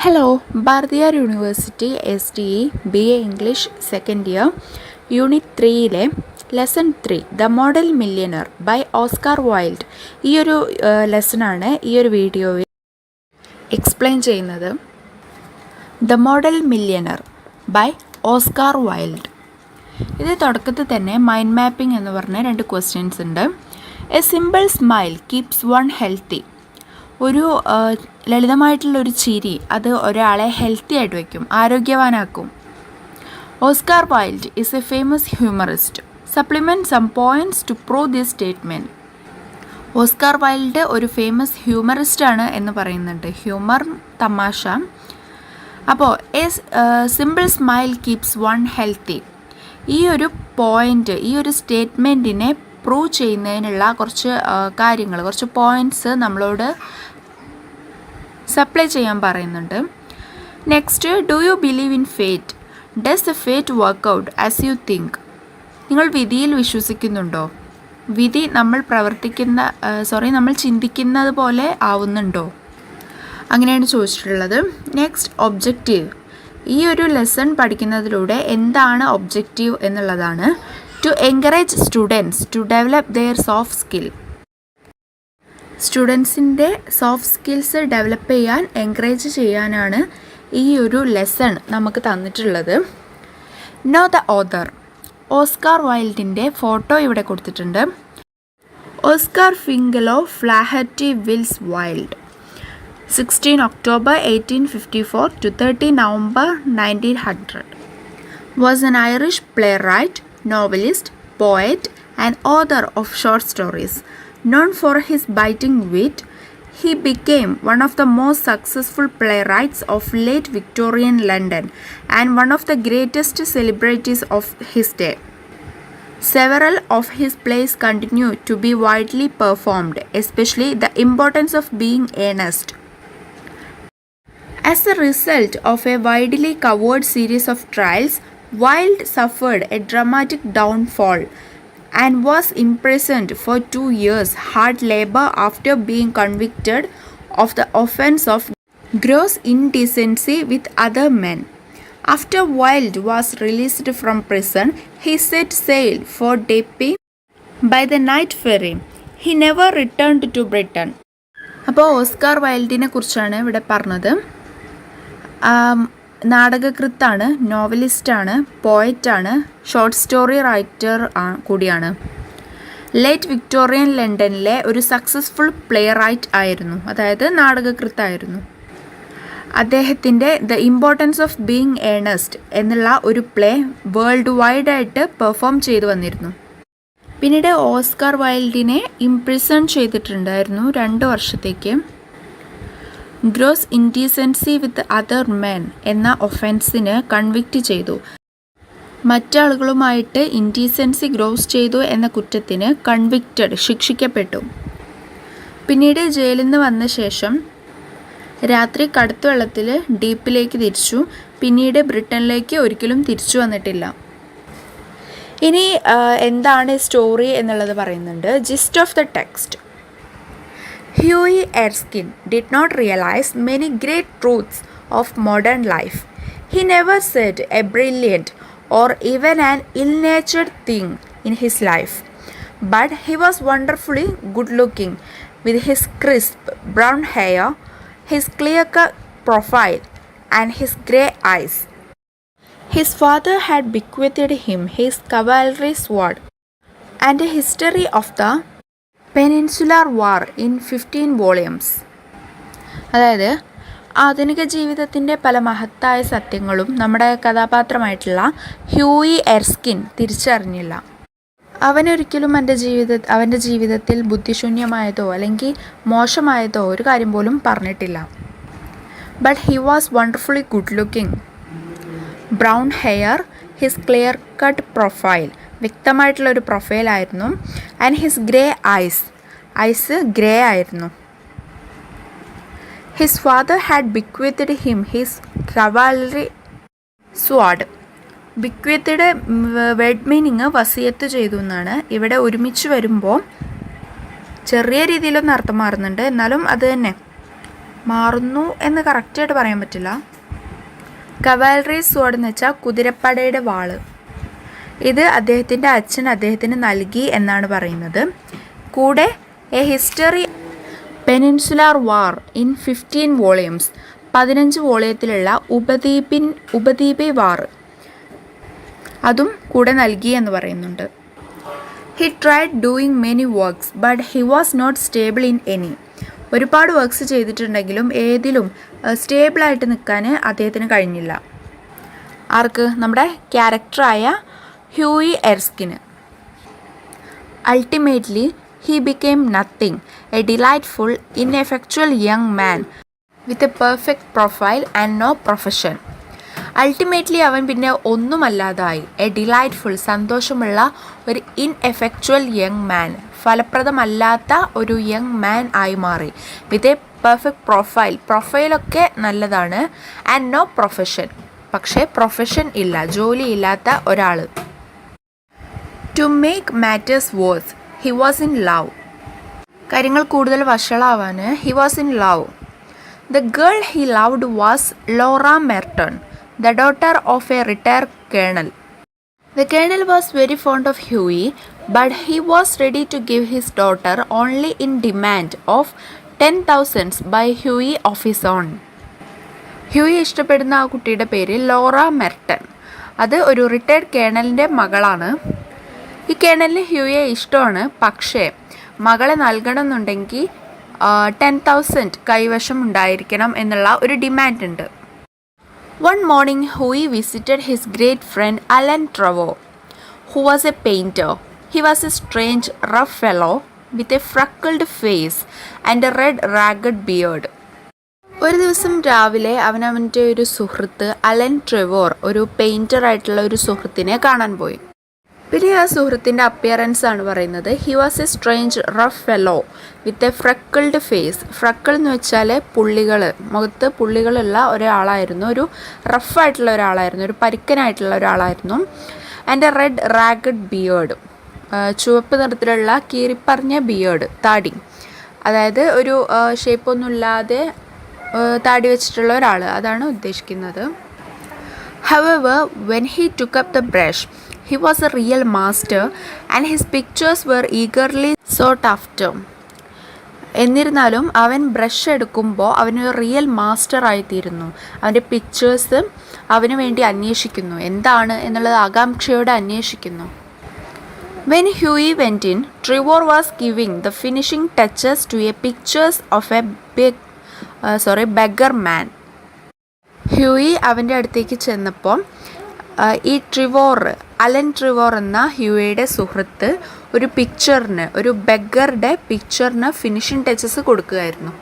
Hello, Bharathiar University STE BA English second year Unit 3 Lesson 3 The Model Millionaire by Oscar Wilde. ഈ ഒരു ലെസണാണ് ഈ ഒരു വീഡിയോയിൽ explain ചെയ്യുന്നത്. The Model Millionaire by Oscar Wilde. ഇത് തുടക്കത്തിൽ തന്നെ മൈൻഡ് മാപ്പിംഗ് എന്ന് പറഞ്ഞ 2 ക്വസ്റ്റ്യൻസ് ഉണ്ട്. A simple smile keeps one healthy. ഒരു ലളിതമായിട്ടുള്ളൊരു ചിരി അത് ഒരാളെ ഹെൽത്തി ആയിട്ട് വയ്ക്കും, ആരോഗ്യവാനാക്കും. Oscar Wilde is a famous humorist. Supplement some points to prove this statement. Oscar Wilde ഒരു ഫേമസ് ഹ്യൂമറിസ്റ്റാണ് എന്ന് പറയുന്നുണ്ട്. ഹ്യൂമർ, തമാശ. അപ്പോൾ a simple smile keeps one healthy. ഈ ഒരു പോയിൻ്റ്, ഈ ഒരു സ്റ്റേറ്റ്മെൻറ്റിനെ പ്രൂവ് ചെയ്യുന്നതിനുള്ള കുറച്ച് കാര്യങ്ങൾ, കുറച്ച് പോയിൻറ്റ്സ് നമ്മളോട് സപ്ലൈ ചെയ്യാൻ പറയുന്നുണ്ട്. Next, do you believe in fate? Does the fate work out as you think? നിങ്ങൾ വിധിയിൽ വിശ്വസിക്കുന്നുണ്ടോ? വിധി നമ്മൾ നമ്മൾ ചിന്തിക്കുന്നത് പോലെ ആവുന്നുണ്ടോ? അങ്ങനെയാണ് ചോദിച്ചിട്ടുള്ളത്. Next, objective. ഈ ഒരു ലെസൺ പഠിക്കുന്നതിലൂടെ എന്താണ് ഒബ്ജക്റ്റീവ് എന്നുള്ളതാണ്. To encourage students to develop their soft skill. സ്റ്റുഡൻസിൻ്റെ സോഫ്റ്റ് സ്കിൽസ് ഡെവലപ്പ് ചെയ്യാൻ എൻകറേജ് ചെയ്യാനാണ് ഈ ഒരു ലെസൺ നമുക്ക് തന്നിട്ടുള്ളത്. Know the author. ഓസ്കാർ വൈൽഡിൻ്റെ ഫോട്ടോ ഇവിടെ കൊടുത്തിട്ടുണ്ട്. Oscar Fingal O'Flahertie Wills Wilde, 16 October 1854 to 30 November 1900, was an Irish playwright, novelist, poet, and author of short stories. Known for his biting wit, he became one of the most successful playwrights of late Victorian London and one of the greatest celebrities of his day. Several of his plays continue to be widely performed, especially The Importance of Being Earnest. As a result of a widely covered series of trials, Wilde suffered a dramatic downfall and was imprisoned for 2 years hard labor after being convicted of the offense of gross indecency with other men. After Wilde was released from prison, he set sail for Dieppe by the night ferry. He never returned to Britain. അപ്പോൾ Oscar വൈൽഡിനെ കുറിച്ചാണ് ഇവിടെ പറഞ്ഞത്. നാടകകൃത്താണ്, നോവലിസ്റ്റാണ്, പോയറ്റാണ്, short story writer കൂടിയാണ്. Late Victorian ലണ്ടനിലെ ഒരു സക്സസ്ഫുൾ പ്ലേ റൈറ്റ് ആയിരുന്നു, അതായത് നാടകകൃത്തായിരുന്നു. അദ്ദേഹത്തിൻ്റെ the importance of being Earnest എന്നുള്ള ഒരു പ്ലേ വേൾഡ് വൈഡായിട്ട് പെർഫോം ചെയ്തു വന്നിരുന്നു. പിന്നീട് ഓസ്കാർ വൈൽഡിനെ ഇംപ്രിസൺ ചെയ്തിട്ടുണ്ടായിരുന്നു 2 വർഷത്തേക്ക്. ഗ്രോസ് ഇൻഡീസെൻസി വിത്ത് അതർ മെൻ എന്ന ഒഫൻസിന് കൺവിക്റ്റ് ചെയ്തു. മറ്റാളുകളുമായിട്ട് ഇൻഡീസെൻസി ഗ്രോസ് ചെയ്തു എന്ന കുറ്റത്തിന് കൺവിക്റ്റഡ്, ശിക്ഷിക്കപ്പെട്ടു. പിന്നീട് ജയിലിൽ നിന്ന് വന്ന ശേഷം രാത്രി കടുത്തുവെള്ളത്തിൽ ഡീപ്പിലേക്ക് തിരിച്ചു. പിന്നീട് ബ്രിട്ടനിലേക്ക് ഒരിക്കലും തിരിച്ചു വന്നിട്ടില്ല. ഇനി എന്താണ് സ്റ്റോറി എന്നുള്ളത് പറയുന്നുണ്ട്. GIST of the text. Hughie Erskine did not realize many great truths of modern life. He never said a brilliant or even an ill-natured thing in his life. But he was wonderfully good-looking, with his crisp brown hair, his clear-cut profile, and his grey eyes. His father had bequeathed him his cavalry sword and a history of the peninsular war in 15 volumes. അതായത് ആധുനിക ജീവിതത്തിൻ്റെ പല മഹത്തായ സത്യങ്ങളും നമ്മുടെ കഥാപാത്രമായിട്ടുള്ള Huey എർസ്കിൻ തിരിച്ചറിഞ്ഞില്ല. അവനൊരിക്കലും അവൻ്റെ ജീവിതത്തിൽ ബുദ്ധിശൂന്യമായതോ അല്ലെങ്കിൽ മോശമായതോ ഒരു കാര്യം പോലും പറഞ്ഞിട്ടില്ല. But he was wonderfully good looking. Brown hair, his clear cut profile, വ്യക്തമായിട്ടുള്ളൊരു പ്രൊഫൈലായിരുന്നു. And his grey eyes grey ആയിരുന്നു. His father had bequeathed him his cavalry sword. Bequeathed word meaning വസിയത്ത് ചെയ്തു എന്നാണ്. ഇവിടെ ഒരുമിച്ച് വരുമ്പോൾ ചെറിയ രീതിയിലൊന്നും അർത്ഥം മാറുന്നുണ്ട്, എന്നാലും അത് തന്നെ. മാറുന്നു എന്ന് കറക്റ്റായിട്ട് പറയാൻ പറ്റില്ല. കവാൽറി സ്വാഡ് എന്ന് വെച്ചാൽ കുതിരപ്പടയുടെ വാള്. ഇത് അദ്ദേഹത്തിൻ്റെ അച്ഛൻ അദ്ദേഹത്തിന് നൽകി എന്നാണ് പറയുന്നത്. കൂടെ a history peninsular war in 15 volumes 15 വോളിയത്തിലുള്ള ഉപദ്വീപി വാർ അതും കൂടെ നൽകി എന്ന് പറയുന്നുണ്ട്. He tried doing many works but he was not stable in any. ഒരുപാട് വർക്ക്സ് ചെയ്തിട്ടുണ്ടെങ്കിലും ഏതിലും സ്റ്റേബിളായിട്ട് നിൽക്കാൻ അദ്ദേഹത്തിന് കഴിഞ്ഞില്ല. ആർക്ക്? നമ്മുടെ ക്യാരക്ടറായ ഹ്യൂയി എർസ്കിന്. Ultimately he became nothing, a delightful, ineffectual young man with a perfect profile and no profession. Ultimately അവൻ പിന്നെ ഒന്നുമല്ലാതായി. എ ഡിലൈറ്റ്ഫുൾ, സന്തോഷമുള്ള ഒരു ഇൻഎഫക്ച്വൽ യങ് മാൻ, ഫലപ്രദമല്ലാത്ത ഒരു യങ് മാൻ ആയി മാറി. വിത്ത് എ പെർഫെക്റ്റ് പ്രൊഫൈൽ, പ്രൊഫൈലൊക്കെ നല്ലതാണ്. ആൻഡ് നോ പ്രൊഫഷൻ, പക്ഷേ പ്രൊഫഷൻ ഇല്ല, ജോലിയില്ലാത്ത ഒരാൾ. To make matters worse he was in love. കാര്യങ്ങൾ കൂടുതൽ വഷളാവാൻ he was in love. The girl he loved was Laura Merton, the daughter of a retired colonel. The colonel was very fond of Huey, but he was ready to give his daughter only in demand of 10,000 by Huey of his own. Huey ഇഷ്ടപ്പെടുന്ന ആ കുട്ടിയുടെ പേര് Laura Merton. അത് ഒരു retired കേണലിൻ്റെ മകളാണ്. ഈ കേണലിന് ഹ്യൂയെ ഇഷ്ടമാണ്, പക്ഷേ മകളെ നൽകണമെന്നുണ്ടെങ്കിൽ 10,000 കൈവശം ഉണ്ടായിരിക്കണം എന്നുള്ള ഒരു ഡിമാൻഡ് ഉണ്ട്. One morning, Huey visited his great friend Alan Trevor, who was a painter. He was a strange, rough fellow with a freckled face and a red, ragged beard. ഒരു ദിവസം രാവിലെ അവൻ്റെ ഒരു സുഹൃത്ത് അലൻ ട്രെവോർ, ഒരു പെയിൻറ്ററായിട്ടുള്ള ഒരു സുഹൃത്തിനെ കാണാൻ പോയി. പിന്നെ ആ സുഹൃത്തിൻ്റെ അപ്പിയറൻസ് ആണ് പറയുന്നത്. He was a strange rough fellow with a freckled face. Freckle എന്ന് വെച്ചാൽ പുള്ളികൾ, മുഖത്ത് പുള്ളികളുള്ള ഒരാളായിരുന്നു. ഒരു റഫായിട്ടുള്ള ഒരാളായിരുന്നു, ഒരു പരുക്കനായിട്ടുള്ള ഒരാളായിരുന്നു. ആൻഡ് എ റെഡ് റാഗഡ് ബിയേർഡ്, ചുവപ്പ് നിറത്തിലുള്ള കീറിപ്പറഞ്ഞ ബിയേർഡ്, താടി. അതായത് ഒരു ഷേപ്പൊന്നുമില്ലാതെ താടി വെച്ചിട്ടുള്ള ഒരാൾ, അതാണ് ഉദ്ദേശിക്കുന്നത്. However, when he took up the brush, he was a real master and his pictures were eagerly sought after. എന്നിരുന്നാലും അവൻ ബ്രഷ് എടുക്കുമ്പോൾ അവനൊരു റിയൽ മാസ്റ്റർ ആയിത്തീരുന്നു. അവൻ്റെ പിക്ചേഴ്സ് അവന് വേണ്ടി അന്വേഷിക്കുന്നു, എന്താണ് എന്നുള്ളത് ആകാംക്ഷയോടെ അന്വേഷിക്കുന്നു. When Huey went in, Trevor was giving the finishing touches to a pictures of a beggar man. Huey അവൻ്റെ അടുത്തേക്ക് ചെന്നപ്പോൾ ഈ അലൻ ട്രിവോർ എന്ന ഹ്യൂയിയുടെ സുഹൃത്ത് ഒരു പിക്ചറിന്, ഒരു ബെഗറുടെ പിക്ചറിന് ഫിനിഷിംഗ് ടച്ചസ് കൊടുക്കുകയായിരുന്നു.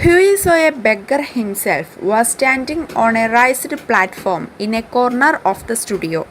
Hughie saw a beggar himself was standing on a raised platform in a corner of the studio.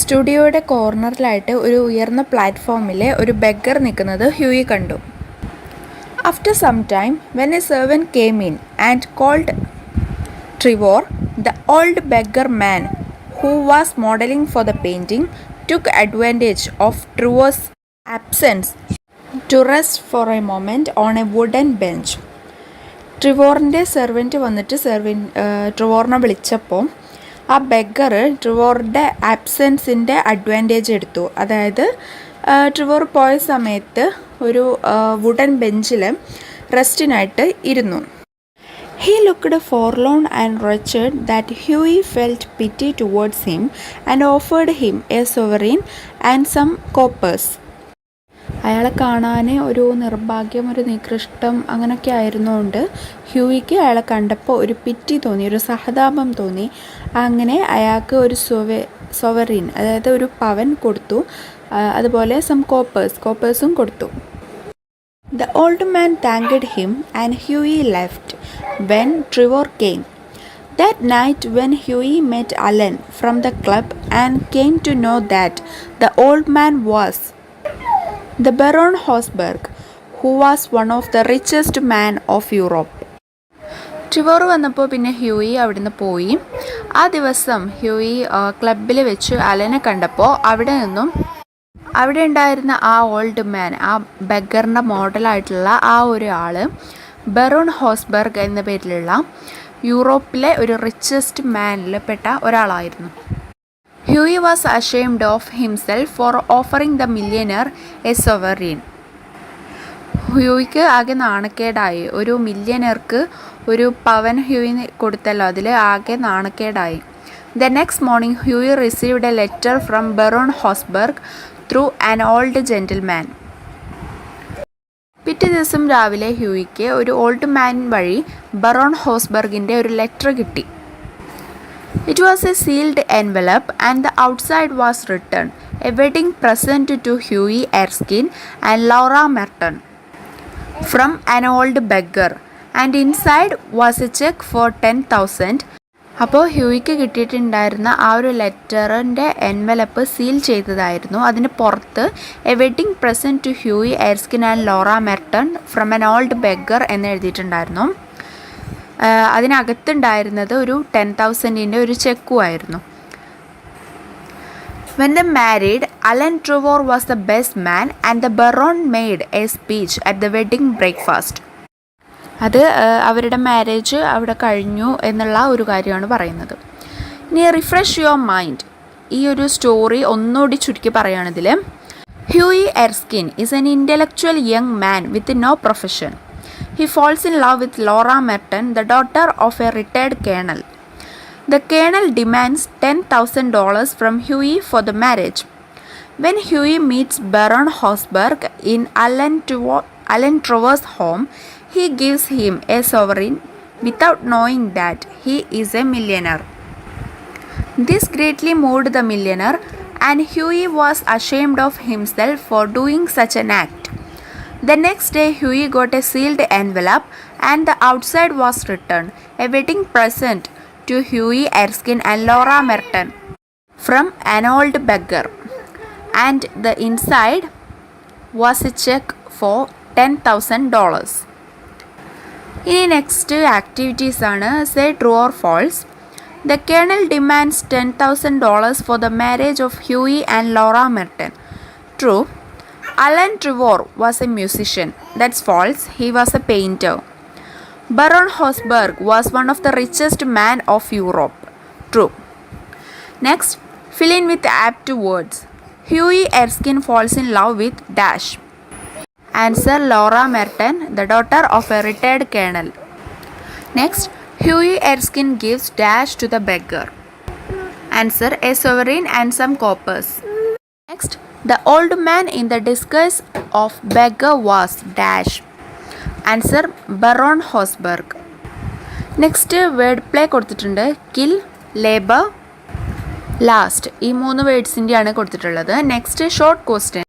സ്റ്റുഡിയോയുടെ കോർണറിലായിട്ട് ഒരു ഉയർന്ന പ്ലാറ്റ്ഫോമിൽ ഒരു ബെഗർ നിൽക്കുന്നത് ഹ്യൂയി കണ്ടു. After some time when a servant came in and called Trevor, the old beggar man who was modeling for the painting, took advantage of Trevor's absence to rest for a moment on a wooden bench. ട്രിവോറിൻ്റെ servant വന്നിട്ട് ട്രിവോറിനെ വിളിച്ചപ്പോൾ ആ beggar ട്രിവോറിൻ്റെ ആബ്സെൻസിൻ്റെ advantage എടുത്തു. അതായത് ട്രിവോർ പോയ സമയത്ത് ഒരു വുഡൻ ബെഞ്ചിൽ റെസ്റ്റിനായിട്ട് ഇരുന്നു. He looked forlorn and wretched that Huey felt pity towards him and offered him a sovereign and some coppers. അയാളെ കാണാൻ ഒരു നിർഭാഗ്യം, ഒരു നികൃഷ്ടം അങ്ങനെയൊക്കെ ആയിരുന്നുകൊണ്ട് ഹ്യൂയിക്ക് അയാളെ കണ്ടപ്പോൾ ഒരു പിറ്റി തോന്നി, ഒരു സഹതാപം തോന്നി. അങ്ങനെ അയാൾക്ക് ഒരു സൊവറിൻ, അതായത് ഒരു പവൻ കൊടുത്തു. അതുപോലെ സം കോപ്പേഴ്സും കൊടുത്തു. The old man thanked him and Huey left when Trevor came. That night when Huey met Alan from the club and came to know that the old man was the Baron Hosberg, who was one of the richest men of Europe. ട്രിവോർ വന്നപ്പോൾ പിന്നെ Huey അവിടുന്ന് പോയി. ആ ദിവസം Huey ക്ലബിൽ വെച്ച് അലനെ കണ്ടപ്പോൾ അവിടെ ഉണ്ടായിരുന്ന ആ ഓൾഡ് മാൻ, ആ ബെഗറിൻ്റെ മോഡലായിട്ടുള്ള ആ ഒരു ആൾ ബറോൺ ഹോസ്ബർഗ് എന്ന പേരിലുള്ള യൂറോപ്പിലെ ഒരു റിച്ചസ്റ്റ് മാനിൽ പെട്ട ഒരാളായിരുന്നു. Hughie was ashamed of himself for offering the millionaire a sovereign. ഹ്യൂയിക്ക് ആകെ നാണക്കേടായി. ഒരു മില്യനെയർക്ക് ഒരു പവൻ ഹ്യൂയി കൊടുത്തല്ലോ, അതിൽ ആകെ നാണക്കേടായി. The next morning, Huey received a letter from Baron Hosberg through an old gentleman. പിറ്റേ ദിവസം രാവിലെ ഹ്യൂയിക്ക് ഒരു ഓൾഡ് മാൻ വഴി ബറോൺ ഹോസ്ബർഗിൻ്റെ ഒരു ലെറ്റർ കിട്ടി. It was a sealed envelope and the outside was written, "A wedding present to Huey Erskine and Laura Merton from an old beggar," and inside was a check for 10,000. അപ്പോൾ ഹ്യൂയിക്ക് കിട്ടിയിട്ടുണ്ടായിരുന്ന ആ ഒരു ലെറ്ററിൻ്റെ envelope seal ചെയ്തതായിരുന്നു. അതിന് പുറത്ത് a wedding present to Hughie Erskine and Laura Merton from an old beggar എന്ന് എഴുതിയിട്ടുണ്ടായിരുന്നു. അതിനകത്തുണ്ടായിരുന്നത് ഒരു 10,000 ഒരു ചെക്കുമായിരുന്നു. When they married, Alan Trevor was the best man and the Baron made a speech at the wedding breakfast. അത് അവരുടെ marriage അവിടെ കഴിഞ്ഞു എന്നുള്ള ഒരു കാര്യമാണ് പറയുന്നത്. ഇനി റിഫ്രഷ് യുവർ മൈൻഡ്, ഈ ഒരു സ്റ്റോറി ഒന്നുകൂടി ചുരുക്കി പറയുകയാണെങ്കിൽ, Hughie Erskine is an intellectual young man with no profession. He falls in love with Laura Merton, the daughter of a retired colonel. The colonel demands $10,000 from Huey for the marriage. When Huey meets Baron Hosberg in Alan Trevor's home, he gives him a sovereign without knowing that he is a millionaire. This greatly moved the millionaire, and Huey was ashamed of himself for doing such an act. The next day, Huey got a sealed envelope, and the outside was written, "A wedding present to Huey Erskine and Laura Merton from an old beggar," and the inside was a check for $10,000. ഇനി next activities ആണ്. Say true or false. The colonel demands $10,000 for the marriage of Hughie and Laura Merton. True. Alan Trevor was a musician. That's false. He was a painter. Baron Hosberg was one of the richest men of Europe. True. Next, fill in with apt words. Huey Erskine falls in love with dash. Answer, Laura Merton, the daughter of a retired colonel. Next, Huey Erskine gives dash to the beggar. Answer, a sovereign and some coppers. Next, the old man in the disguise of beggar was dash. Answer, Baron Hosberg. Next word play കൊടുത്തിട്ടുണ്ട്. Kill, labour, last, ഈ 3 വേർഡ്സിൻ്റെയാണ് കൊടുത്തിട്ടുള്ളത്. Next short question.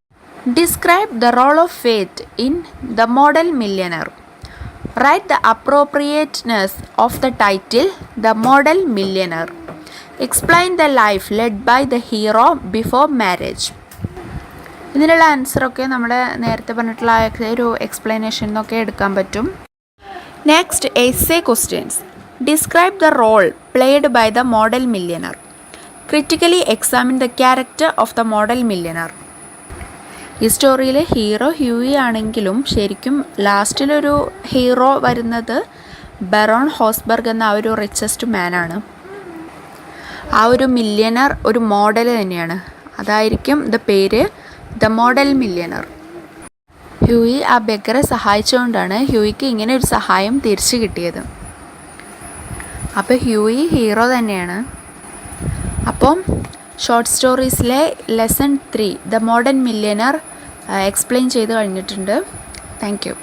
Describe the role of fate in the model millionaire. Write the appropriateness of the title the model millionaire. Explain the life led by the hero before marriage. ഇതിനുള്ള ആൻസറൊക്കെ നമ്മുടെ നേരത്തെ പറഞ്ഞിട്ടുള്ള ഒരു explanation എന്നൊക്കെ എടുക്കാൻ പറ്റും. Next essay questions. Describe the role played by the model millionaire. Critically examine the character of the model millionaire. ഈ സ്റ്റോറിയിൽ ഹീറോ ഹ്യൂയി ആണെങ്കിലും ശരിക്കും ലാസ്റ്റിലൊരു ഹീറോ വരുന്നത് ബറോൺ ഹോസ്ബർഗ് എന്ന ആ ഒരു റിച്ചസ്റ്റ് മാനാണ്. ആ ഒരു മില്യനെയർ ഒരു മോഡൽ തന്നെയാണ്. അതായിരിക്കും ദ പേര് ദ മോഡൽ മില്യനെയർ. ഹ്യൂയി ആ ബെഗറെ സഹായിച്ചുകൊണ്ടാണ് ഹ്യൂയിക്ക് ഇങ്ങനെ ഒരു സഹായം തിരിച്ചു കിട്ടിയത്. അപ്പോൾ ഹ്യൂയി ഹീറോ തന്നെയാണ്. അപ്പം ഷോർട്ട് സ്റ്റോറീസിലെ lesson 3 the model millionaire explain ചെയ്ത് കഴിഞ്ഞിട്ടുണ്ട്. Thank U.